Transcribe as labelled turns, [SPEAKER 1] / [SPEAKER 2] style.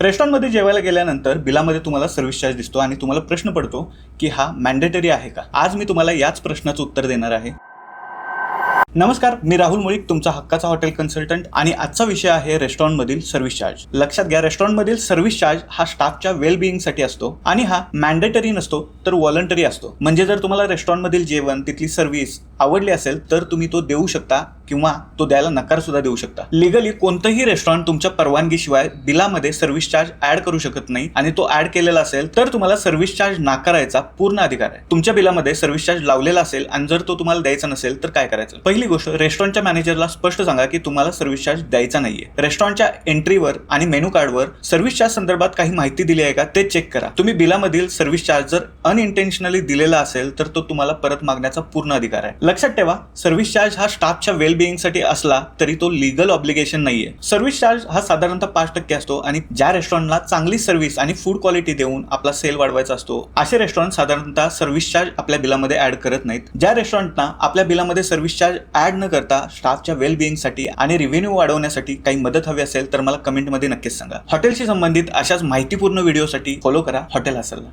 [SPEAKER 1] रेस्टॉरंटमध्ये जेवायला गेल्यानंतर बिलामध्ये तुम्हाला सर्व्हिस चार्ज दिसतो आणि तुम्हाला प्रश्न पडतो की हा मॅन्डेटरी आहे का? आज मी तुम्हाला याच प्रश्नाचं उत्तर देणार आहे. नमस्कार, मी राहुल मुळीक, तुमचा हक्काचा हॉटेल कन्सल्टंट आणि आजचा विषय आहे रेस्टॉरंटमधील सर्व्हिस चार्ज. लक्षात घ्या, रेस्टॉरंटमधील सर्व्हिस चार्ज हा स्टाफच्या वेलबिईंगसाठी असतो आणि हा मॅन्डेटरी नसतो तर व्हॉलंटरी असतो. म्हणजे जर तुम्हाला रेस्टॉरंटमधील जेवण, तिथली सर्व्हिस आवडली असेल तर तुम्ही तो देऊ शकता किंवा तो द्यायला नकार सुद्धा देऊ शकता. लीगली कोणतंही रेस्टॉरंट तुमच्या परवानगीशिवाय बिलामध्ये सर्व्हिस चार्ज ऍड करू शकत नाही आणि तो ऍड केलेला असेल तर तुम्हाला सर्व्हिस चार्ज नाकारायचा पूर्ण अधिकार आहे. तुमच्या बिलामध्ये सर्व्हिस चार्ज लावलेला असेल आणि जर तो तुम्हाला द्यायचा नसेल तर काय करायचं? पहिली गोष्ट, रेस्टॉरंटच्या मॅनेजरला स्पष्ट सांगा की तुम्हाला सर्व्हिस चार्ज द्यायचा नाहीये. रेस्टॉरंटच्या एंट्रीवर आणि मेनू कार्डवर सर्व्हिस चार्ज संदर्भात काही माहिती दिली आहे का ते चेक करा. तुम्ही बिलामधील सर्व्हिस चार्ज जर अनइंटेन्शनली दिलेला असेल तर तो तुम्हाला परत मागण्याचा पूर्ण अधिकार आहे. लक्षात ठेवा, सर्व्हिस चार्ज हा स्टाफच्या वेलबिईंग साठी असला तरी तो लीगल ऑब्लिगेशन नाहीये. सर्व्हिस चार्ज हा साधारणतः 5% असतो आणि ज्या रेस्टॉरंटला चांगली सर्व्हिस आणि फूड क्वालिटी देऊन आपला सेल वाढवायचा असतो असे रेस्टॉरंट साधारणतः सर्व्हिस चार्ज आपल्या बिलामध्ये ऍड करत नाहीत. ज्या रेस्टॉरंटना आपल्या बिलामध्ये सर्व्हिस चार्ज ऍड न करता स्टाफच्या वेलबिईंग साठी आणि रिव्हेन्यू वाढवण्यासाठी काही मदत हवी असेल तर मला कमेंटमध्ये नक्कीच सांगा. हॉटेलशी संबंधित अशाच माहितीपूर्ण व्हिडिओसाठी फॉलो करा हॉटेल हसलला.